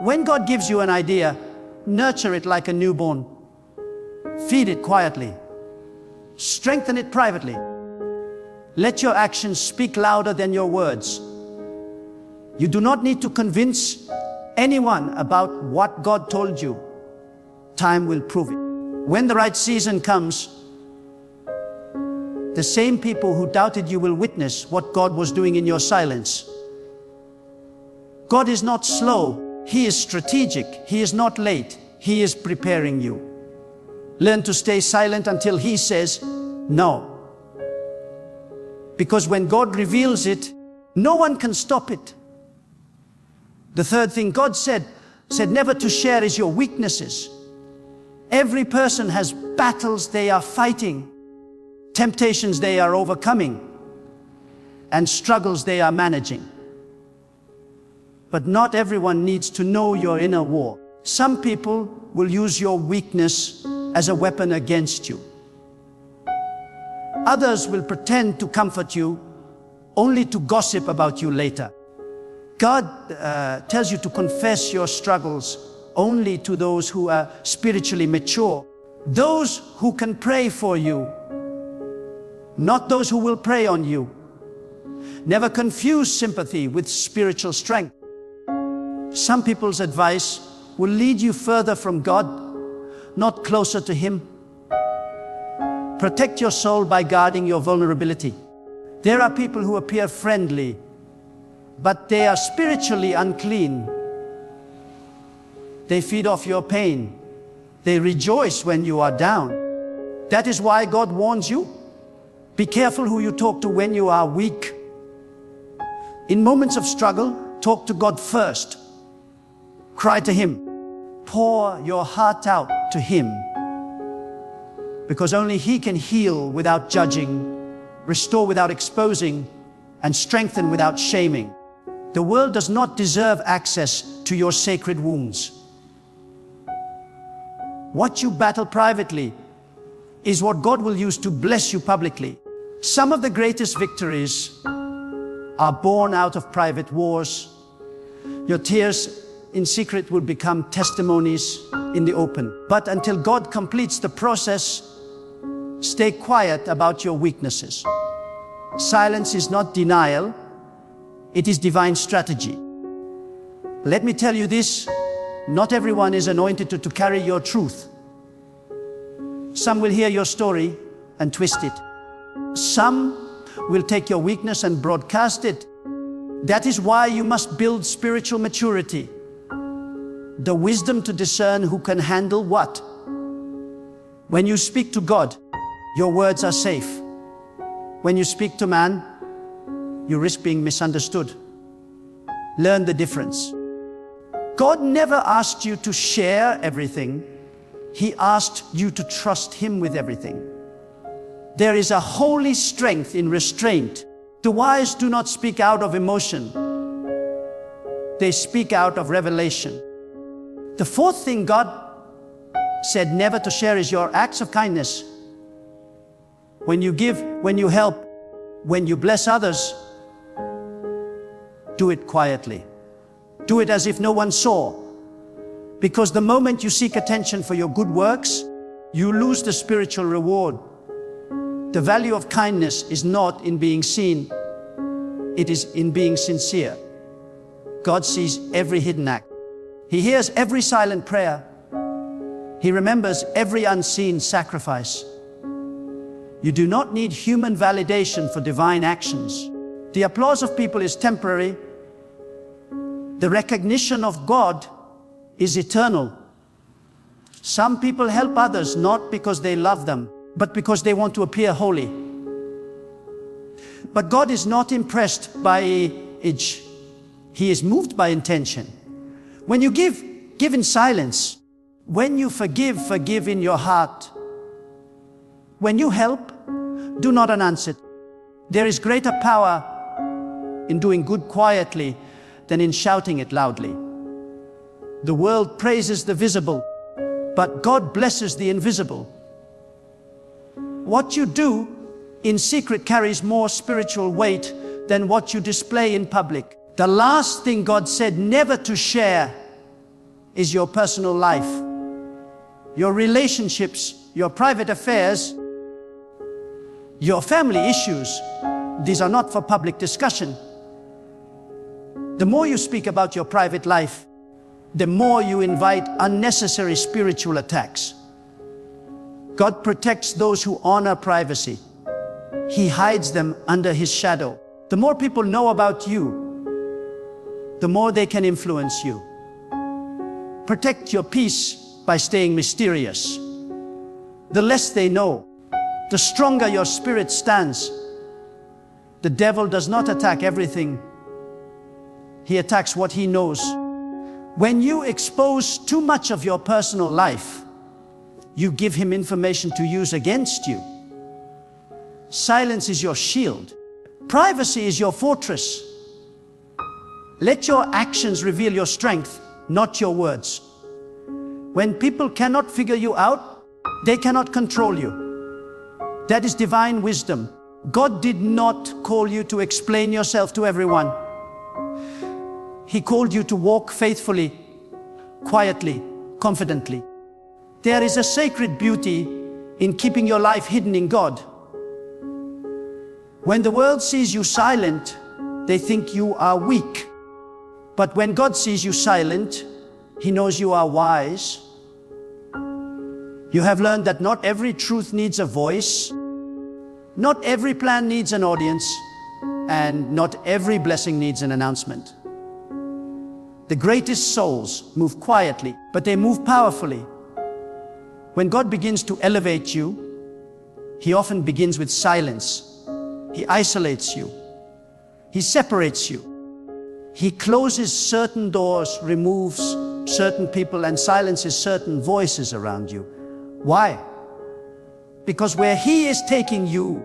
When God gives you an idea, nurture it like a newborn. Feed it quietly. Strengthen it privately. Let your actions speak louder than your words. You do not need to convince anyone about what God told you. Time will prove it. When the right season comes, the same people who doubted you will witness what God was doing in your silence. God is not slow. He is strategic. He is not late. He is preparing you. Learn to stay silent until He says no. Because when God reveals it, no one can stop it. The third thing God said never to share is your weaknesses. Every person has battles they are fighting, temptations they are overcoming, and struggles they are managing. But not everyone needs to know your inner war. Some people will use your weakness as a weapon against you. Others will pretend to comfort you only to gossip about you later. God tells you to confess your struggles only to those who are spiritually mature. Those who can pray for you, not those who will prey on you. Never confuse sympathy with spiritual strength. Some people's advice will lead you further from God, not closer to Him. Protect your soul by guarding your vulnerability. There are people who appear friendly, but they are spiritually unclean. They feed off your pain. They rejoice when you are down. That is why God warns you. Be careful who you talk to when you are weak. In moments of struggle, talk to God first. Cry to Him. Pour your heart out to Him. Because only He can heal without judging, restore without exposing, and strengthen without shaming. The world does not deserve access to your sacred wounds. What you battle privately is what God will use to bless you publicly. Some of the greatest victories are born out of private wars. Your tears in secret will become testimonies in the open. But until God completes the process, stay quiet about your weaknesses. Silence is not denial, it is divine strategy. Let me tell you this, not everyone is anointed to carry your truth. Some will hear your story and twist it. Some will take your weakness and broadcast it. That is why you must build spiritual maturity. The wisdom to discern who can handle what. When you speak to God, your words are safe. When you speak to man, you risk being misunderstood. Learn the difference. God never asked you to share everything. He asked you to trust Him with everything. There is a holy strength in restraint. The wise do not speak out of emotion. They speak out of revelation. The fourth thing God said never to share is your acts of kindness. When you give, when you help, when you bless others, do it quietly. Do it as if no one saw. Because the moment you seek attention for your good works, you lose the spiritual reward. The value of kindness is not in being seen, it is in being sincere. God sees every hidden act. He hears every silent prayer. He remembers every unseen sacrifice. You do not need human validation for divine actions. The applause of people is temporary. The recognition of God is eternal. Some people help others not because they love them, but because they want to appear holy. But God is not impressed by age. He is moved by intention. When you give, give in silence. When you forgive, forgive in your heart. When you help, do not announce it. There is greater power in doing good quietly than in shouting it loudly. The world praises the visible, but God blesses the invisible. What you do in secret carries more spiritual weight than what you display in public. The last thing God said never to share is your personal life, your relationships, your private affairs, your family issues, these are not for public discussion. The more you speak about your private life, the more you invite unnecessary spiritual attacks. God protects those who honor privacy. He hides them under His shadow. The more people know about you, the more they can influence you. Protect your peace by staying mysterious. The less they know, the stronger your spirit stands. The devil does not attack everything. He attacks what he knows. When you expose too much of your personal life, you give him information to use against you. Silence is your shield. Privacy is your fortress. Let your actions reveal your strength, not your words. When people cannot figure you out, they cannot control you. That is divine wisdom. God did not call you to explain yourself to everyone. He called you to walk faithfully, quietly, confidently. There is a sacred beauty in keeping your life hidden in God. When the world sees you silent, they think you are weak. But when God sees you silent, He knows you are wise. You have learned that not every truth needs a voice, not every plan needs an audience, and not every blessing needs an announcement. The greatest souls move quietly, but they move powerfully. When God begins to elevate you, He often begins with silence. He isolates you. He separates you. He closes certain doors, removes certain people, and silences certain voices around you. Why? Because where He is taking you,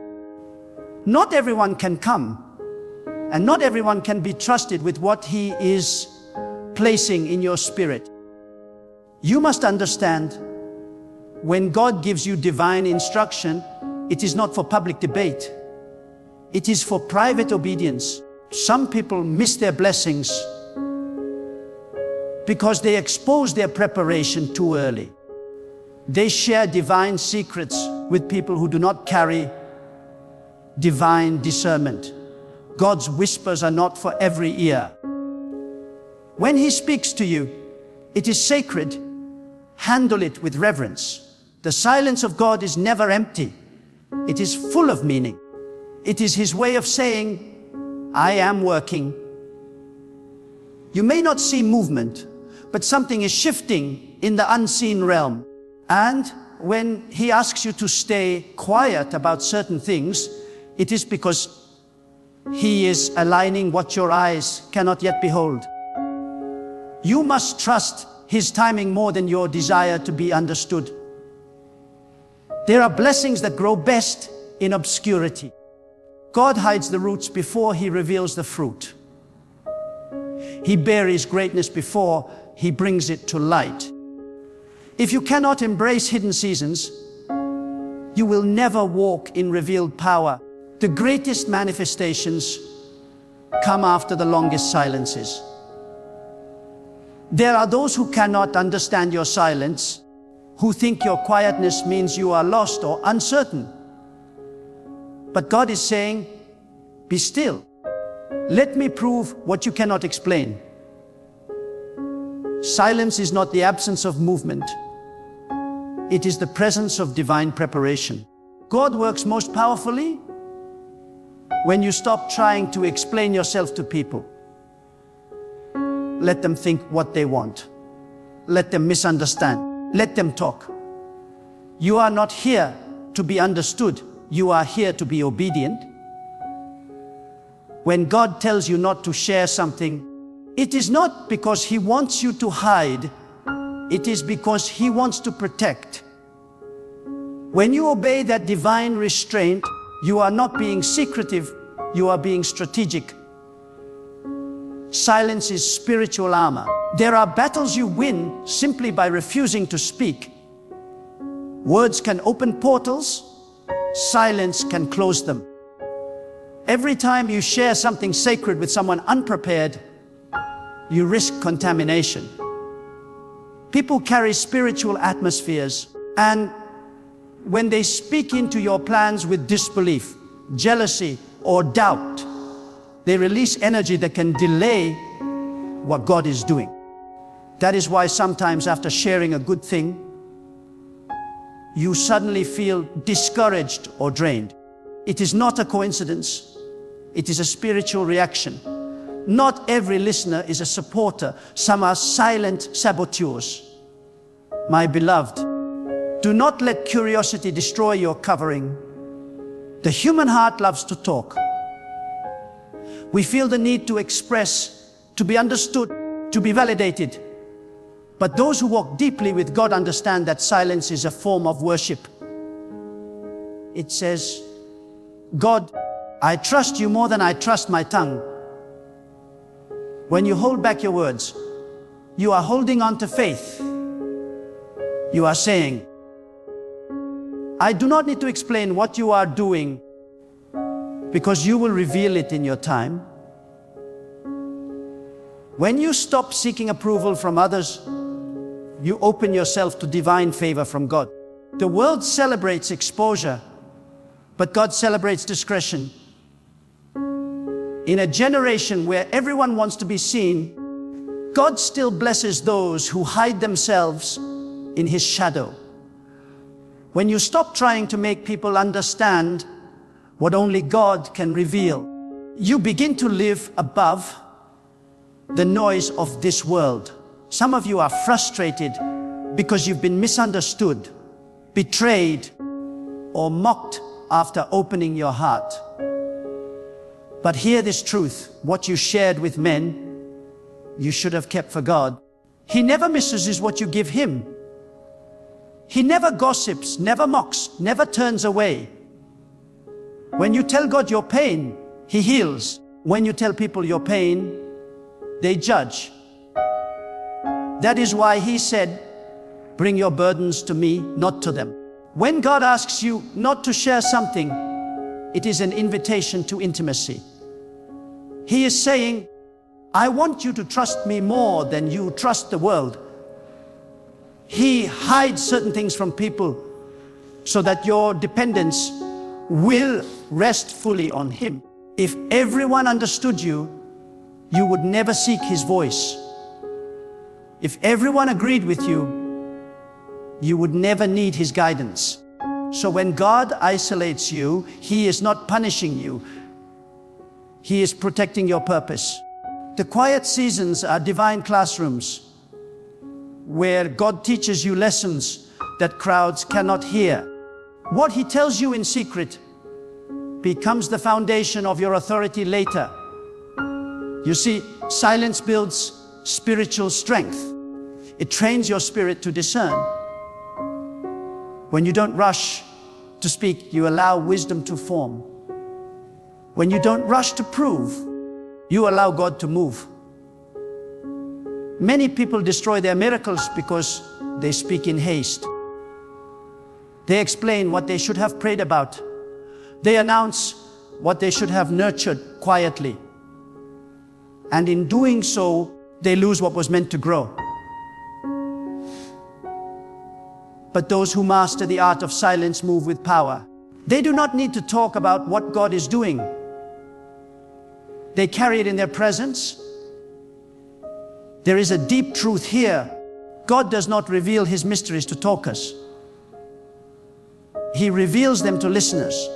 not everyone can come, and not everyone can be trusted with what He is placing in your spirit. You must understand, when God gives you divine instruction, it is not for public debate. It is for private obedience. Some people miss their blessings because they expose their preparation too early. They share divine secrets with people who do not carry divine discernment. God's whispers are not for every ear. When He speaks to you, it is sacred. Handle it with reverence. The silence of God is never empty. It is full of meaning. It is His way of saying, I am working. You may not see movement, but something is shifting in the unseen realm. And when He asks you to stay quiet about certain things, it is because He is aligning what your eyes cannot yet behold. You must trust His timing more than your desire to be understood. There are blessings that grow best in obscurity. God hides the roots before He reveals the fruit. He buries greatness before He brings it to light. If you cannot embrace hidden seasons, you will never walk in revealed power. The greatest manifestations come after the longest silences. There are those who cannot understand your silence, who think your quietness means you are lost or uncertain. But God is saying, be still. Let me prove what you cannot explain. Silence is not the absence of movement. It is the presence of divine preparation. God works most powerfully when you stop trying to explain yourself to people. Let them think what they want. Let them misunderstand. Let them talk. You are not here to be understood. You are here to be obedient. When God tells you not to share something, it is not because He wants you to hide. It is because He wants to protect. When you obey that divine restraint, you are not being secretive, you are being strategic. Silence is spiritual armor. There are battles you win simply by refusing to speak. Words can open portals. Silence can close them. Every time you share something sacred with someone unprepared, you risk contamination. People carry spiritual atmospheres, and When they speak into your plans with disbelief, jealousy, or doubt, they release energy that can delay what God is doing. That is why sometimes after sharing a good thing, you suddenly feel discouraged or drained. It is not a coincidence. It is a spiritual reaction. Not every listener is a supporter. Some are silent saboteurs. My beloved, do not let curiosity destroy your covering. The human heart loves to talk. We feel the need to express, to be understood, to be validated. But those who walk deeply with God understand that silence is a form of worship. It says, God, I trust you more than I trust my tongue. When you hold back your words, you are holding on to faith. You are saying, I do not need to explain what you are doing because you will reveal it in your time. When you stop seeking approval from others, you open yourself to divine favor from God. The world celebrates exposure, but God celebrates discretion. In a generation where everyone wants to be seen, God still blesses those who hide themselves in His shadow. When you stop trying to make people understand what only God can reveal, you begin to live above the noise of this world. Some of you are frustrated because you've been misunderstood, betrayed, or mocked after opening your heart. But hear this truth: what you shared with men, you should have kept for God. He never misuses what you give Him. He never gossips, never mocks, never turns away. When you tell God your pain, He heals. When you tell people your pain, they judge. That is why He said, bring your burdens to me, not to them. When God asks you not to share something, it is an invitation to intimacy. He is saying, I want you to trust me more than you trust the world. He hides certain things from people so that your dependence will rest fully on Him. If everyone understood you, you would never seek His voice. If everyone agreed with you, you would never need His guidance. So when God isolates you, He is not punishing you. He is protecting your purpose. The quiet seasons are divine classrooms where God teaches you lessons that crowds cannot hear. What He tells you in secret becomes the foundation of your authority later. You see, silence builds spiritual strength. It trains your spirit to discern. When you don't rush to speak, you allow wisdom to form. When you don't rush to prove, you allow God to move. Many people destroy their miracles because they speak in haste. They explain what they should have prayed about. They announce what they should have nurtured quietly. And in doing so, they lose what was meant to grow. But those who master the art of silence move with power. They do not need to talk about what God is doing. They carry it in their presence. There is a deep truth here. God does not reveal His mysteries to talkers. He reveals them to listeners.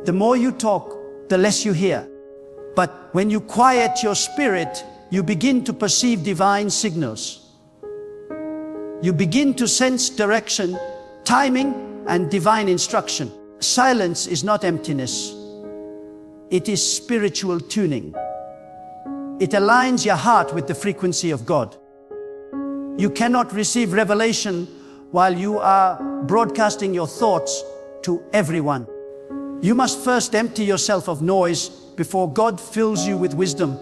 The more you talk, the less you hear. But when you quiet your spirit, you begin to perceive divine signals. You begin to sense direction, timing, and divine instruction. Silence is not emptiness. It is spiritual tuning. It aligns your heart with the frequency of God. You cannot receive revelation while you are broadcasting your thoughts to everyone. You must first empty yourself of noise before God fills you with wisdom.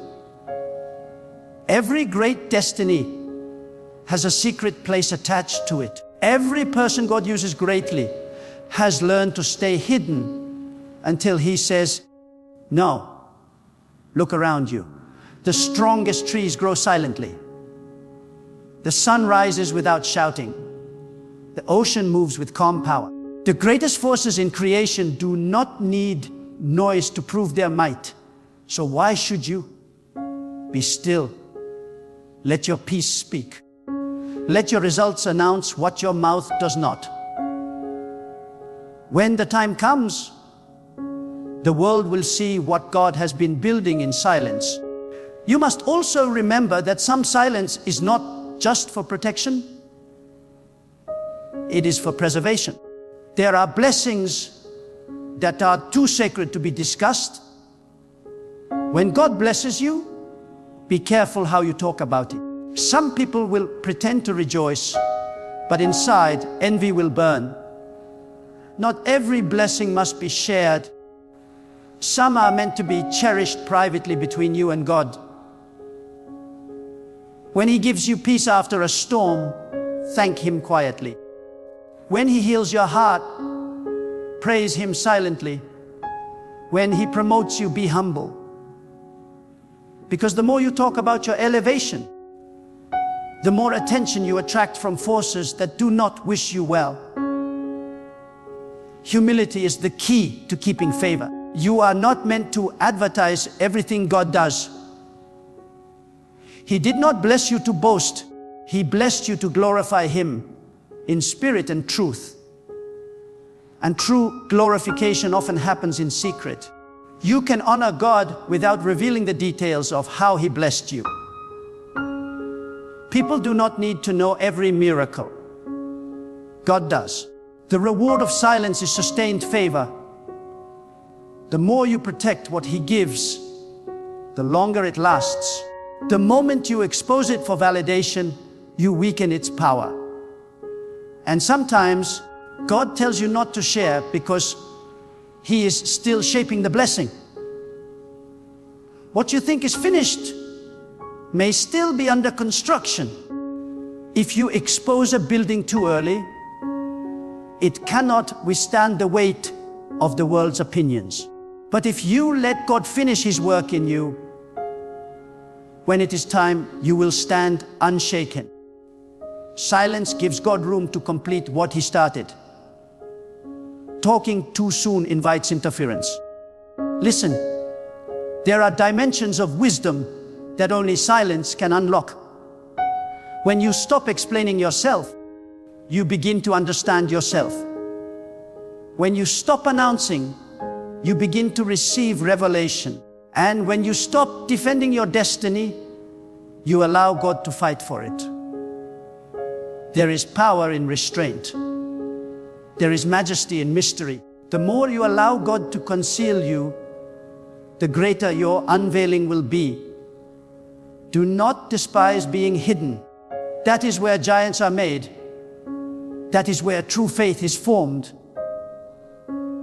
Every great destiny has a secret place attached to it. Every person God uses greatly has learned to stay hidden until He says, no, look around you. The strongest trees grow silently. The sun rises without shouting. The ocean moves with calm power. The greatest forces in creation do not need noise to prove their might. So why should you? Be still. Let your peace speak. Let your results announce what your mouth does not. When the time comes, the world will see what God has been building in silence. You must also remember that some silence is not just for protection. It is for preservation. There are blessings that are too sacred to be discussed. When God blesses you, be careful how you talk about it. Some people will pretend to rejoice, but inside envy will burn. Not every blessing must be shared. Some are meant to be cherished privately between you and God. When He gives you peace after a storm, thank Him quietly. When He heals your heart, praise Him silently. When He promotes you, be humble. Because the more you talk about your elevation, the more attention you attract from forces that do not wish you well. Humility is the key to keeping favor. You are not meant to advertise everything God does. He did not bless you to boast. He blessed you to glorify Him in spirit and truth. And true glorification often happens in secret. You can honor God without revealing the details of how He blessed you. People do not need to know every miracle. God does. The reward of silence is sustained favor. The more you protect what He gives, the longer it lasts. The moment you expose it for validation, you weaken its power. And sometimes God tells you not to share because He is still shaping the blessing. What you think is finished may still be under construction. If you expose a building too early, it cannot withstand the weight of the world's opinions. But if you let God finish His work in you, when it is time, you will stand unshaken. Silence gives God room to complete what He started. Talking too soon invites interference. Listen, there are dimensions of wisdom that only silence can unlock. When you stop explaining yourself, you begin to understand yourself. When you stop announcing, you begin to receive revelation. And when you stop defending your destiny, you allow God to fight for it. There is power in restraint. There is majesty in mystery. The more you allow God to conceal you, the greater your unveiling will be. Do not despise being hidden. That is where giants are made. That is where true faith is formed.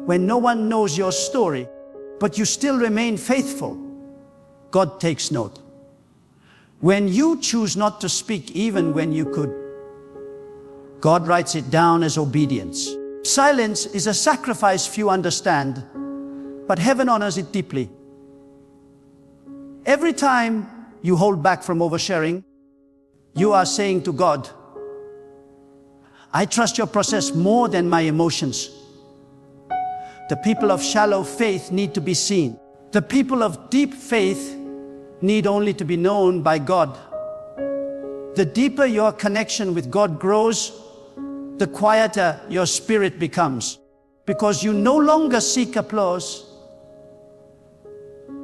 When no one knows your story, but you still remain faithful, God takes note. When you choose not to speak even when you could, God writes it down as obedience. Silence is a sacrifice few understand, but heaven honors it deeply. Every time you hold back from oversharing, you are saying to God, I trust your process more than my emotions. The people of shallow faith need to be seen. The people of deep faith need only to be known by God. The deeper your connection with God grows, the quieter your spirit becomes, because you no longer seek applause.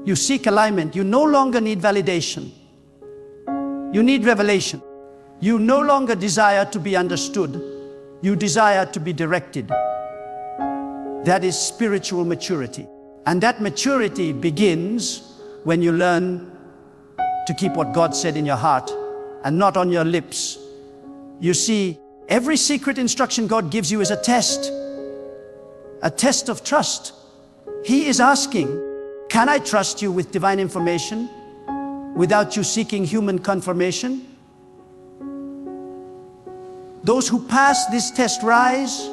You seek alignment. You no longer need validation. You need revelation. You no longer desire to be understood. You desire to be directed. That is spiritual maturity. And that maturity begins when you learn to keep what God said in your heart and not on your lips. You see, every secret instruction God gives you is a test of trust. He is asking, can I trust you with divine information without you seeking human confirmation? Those who pass this test rise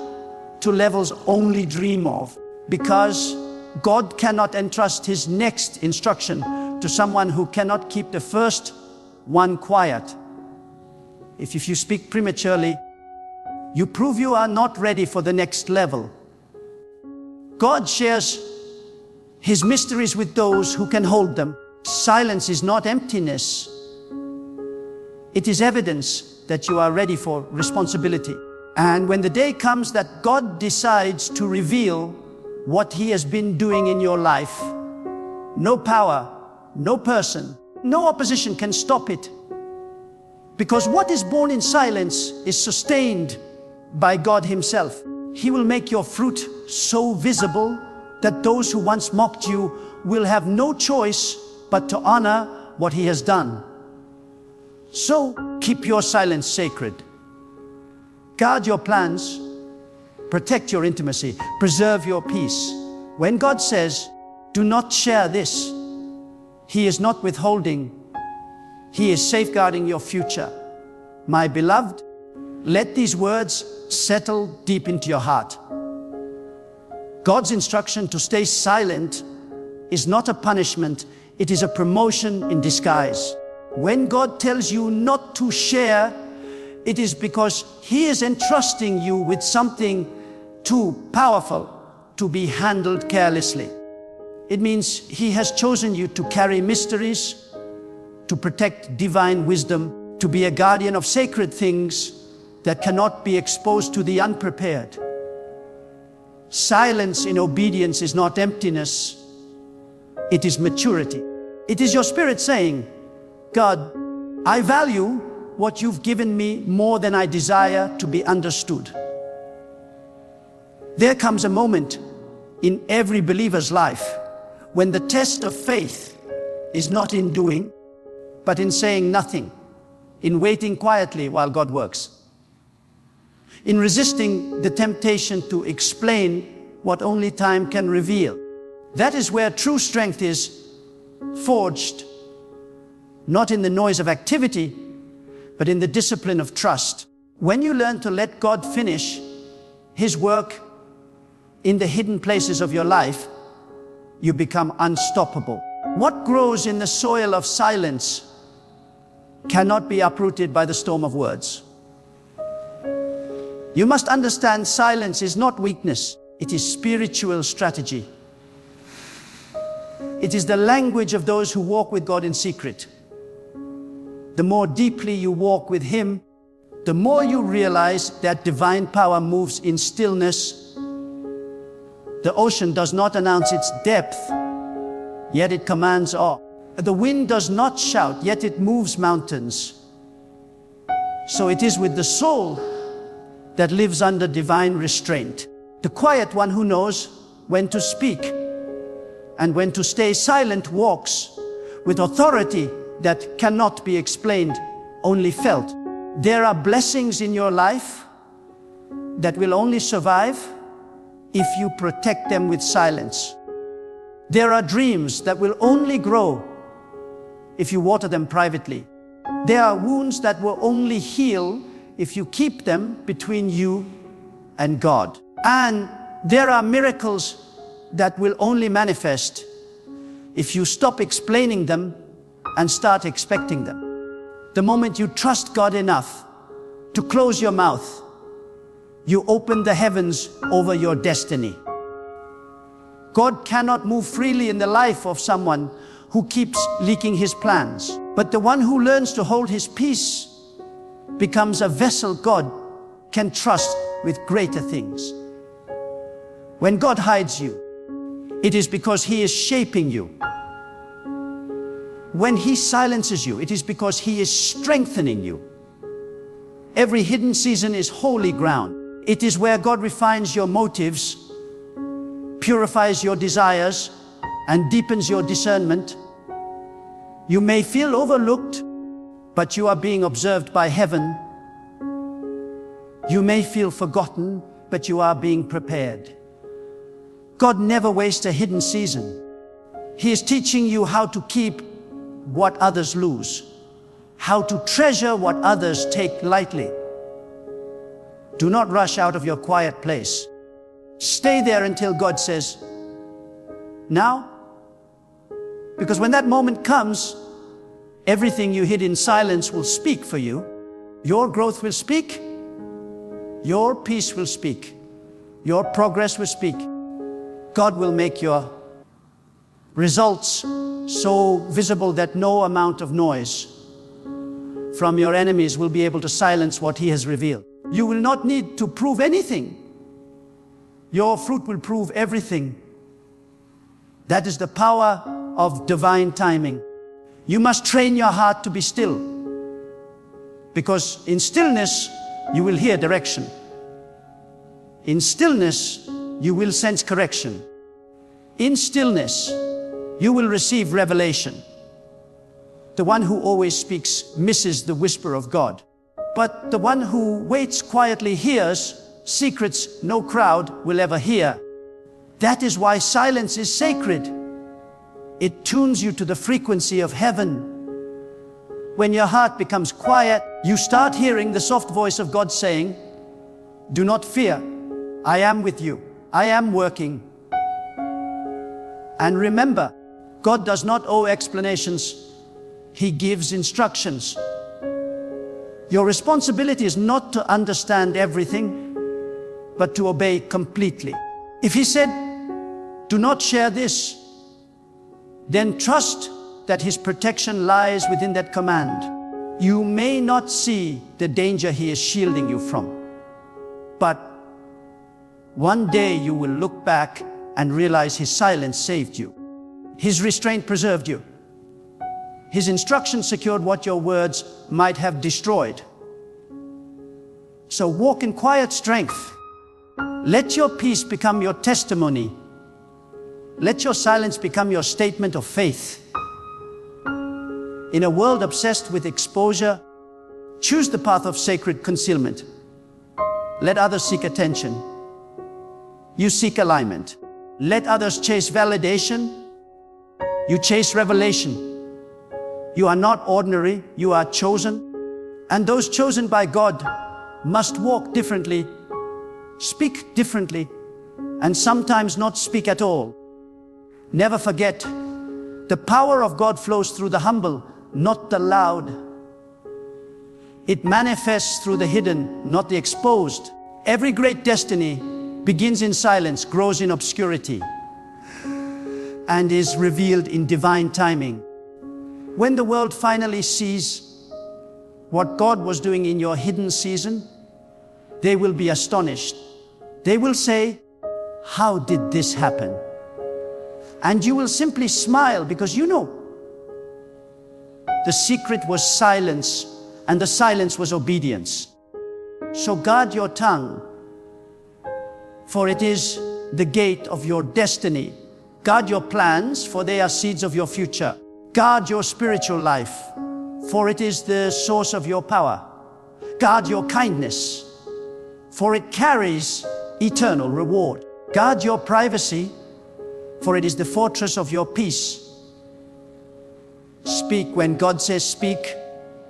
to levels only dream of, because God cannot entrust His next instruction to someone who cannot keep the first one quiet. If you speak prematurely, You prove you are not ready for the next level. God shares His mysteries with those who can hold them. Silence is not emptiness. It is evidence that you are ready for responsibility. And when the day comes that God decides to reveal what He has been doing in your life, no power, no person, no opposition can stop it. Because what is born in silence is sustained by God Himself. He will make your fruit so visible that those who once mocked you will have no choice but to honor what He has done. So keep your silence sacred. Guard your plans, protect your intimacy, preserve your peace. When God says, do not share this, He is not withholding, He is safeguarding your future. My beloved, let these words settle deep into your heart. God's instruction to stay silent is not a punishment, it is a promotion in disguise. When God tells you not to share, it is because He is entrusting you with something too powerful to be handled carelessly. It means He has chosen you to carry mysteries, to protect divine wisdom, to be a guardian of sacred things that cannot be exposed to the unprepared. Silence in obedience is not emptiness, it is maturity. It is your spirit saying, God, I value what you've given me more than I desire to be understood. There comes a moment in every believer's life when the test of faith is not in doing, but in saying nothing, in waiting quietly while God works, in resisting the temptation to explain what only time can reveal. That is where true strength is forged, not in the noise of activity, but in the discipline of trust. When you learn to let God finish His work in the hidden places of your life, you become unstoppable. What grows in the soil of silence cannot be uprooted by the storm of words. You must understand silence is not weakness, it is spiritual strategy. It is the language of those who walk with God in secret. The more deeply you walk with Him, the more you realize that divine power moves in stillness. The ocean does not announce its depth, yet it commands awe. The wind does not shout, yet it moves mountains. So it is with the soul that lives under divine restraint. The quiet one who knows when to speak and when to stay silent walks with authority that cannot be explained, only felt. There are blessings in your life that will only survive if you protect them with silence. There are dreams that will only grow if you water them privately. There are wounds that will only heal if you keep them between you and God. And there are miracles that will only manifest if you stop explaining them and start expecting them. The moment you trust God enough to close your mouth, you open the heavens over your destiny. God cannot move freely in the life of someone who keeps leaking his plans. But the one who learns to hold his peace becomes a vessel God can trust with greater things. When God hides you, it is because He is shaping you. When He silences you, it is because He is strengthening you. Every hidden season is holy ground. It is where God refines your motives, purifies your desires, and deepens your discernment. You may feel overlooked, but you are being observed by heaven. You may feel forgotten, but you are being prepared. God never wastes a hidden season. He is teaching you how to keep what others lose, how to treasure what others take lightly. Do not rush out of your quiet place. Stay there until God says, now. Because when that moment comes, everything you hid in silence will speak for you. Your growth will speak. Your peace will speak. Your progress will speak. God will make your results so visible that no amount of noise from your enemies will be able to silence what He has revealed. You will not need to prove anything. Your fruit will prove everything. That is the power of divine timing. You must train your heart to be still, because in stillness you will hear direction. In stillness you will sense correction. In stillness you will receive revelation. The one who always speaks misses the whisper of God, but the one who waits quietly hears secrets no crowd will ever hear. That is why silence is sacred. It tunes you to the frequency of heaven. When your heart becomes quiet, you start hearing the soft voice of God saying, "Do not fear, I am with you, I am working." And remember, God does not owe explanations, He gives instructions. Your responsibility is not to understand everything, but to obey completely. If He said, "Do not share this," then trust that His protection lies within that command. You may not see the danger He is shielding you from, but one day you will look back and realize His silence saved you. His restraint preserved you. His instruction secured what your words might have destroyed. So walk in quiet strength. Let your peace become your testimony. Let your silence become your statement of faith. In a world obsessed with exposure, choose the path of sacred concealment. Let others seek attention. You seek alignment. Let others chase validation. You chase revelation. You are not ordinary, you are chosen. And those chosen by God must walk differently, speak differently, and sometimes not speak at all. Never forget, the power of God flows through the humble, not the loud. It manifests through the hidden, not the exposed. Every great destiny begins in silence, grows in obscurity, and is revealed in divine timing. When the world finally sees what God was doing in your hidden season, they will be astonished. They will say, "How did this happen?" And you will simply smile, because you know the secret was silence, and the silence was obedience. So guard your tongue, for it is the gate of your destiny. Guard your plans, for they are seeds of your future. Guard your spiritual life, for it is the source of your power. Guard your kindness, for it carries eternal reward. Guard your privacy, for it is the fortress of your peace. Speak when God says speak,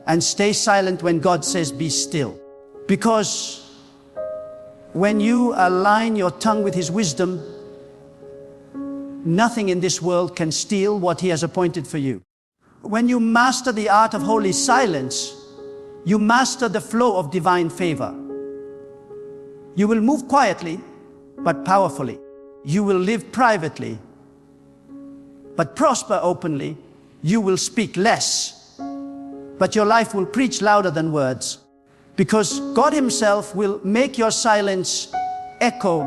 and stay silent when God says be still. Because when you align your tongue with His wisdom, nothing in this world can steal what He has appointed for you. When you master the art of holy silence, you master the flow of divine favor. You will move quietly, but powerfully. You will live privately, but prosper openly. You will speak less, but your life will preach louder than words. Because God Himself will make your silence echo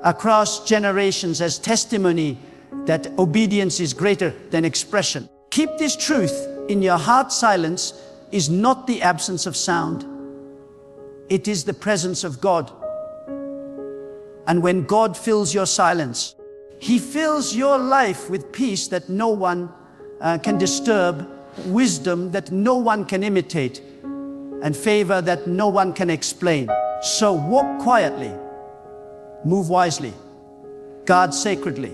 across generations as testimony that obedience is greater than expression. Keep this truth in your heart. Silence is not the absence of sound. It is the presence of God. And when God fills your silence, He fills your life with peace that no one can disturb, wisdom that no one can imitate, and favor that no one can explain. So walk quietly, move wisely, guard sacredly,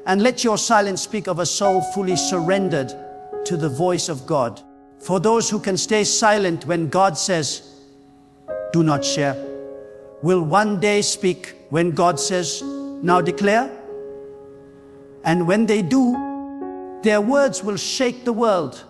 and let your silence speak of a soul fully surrendered to the voice of God. For those who can stay silent when God says, "Do not share," will one day speak when God says, "Now declare." And when they do, their words will shake the world.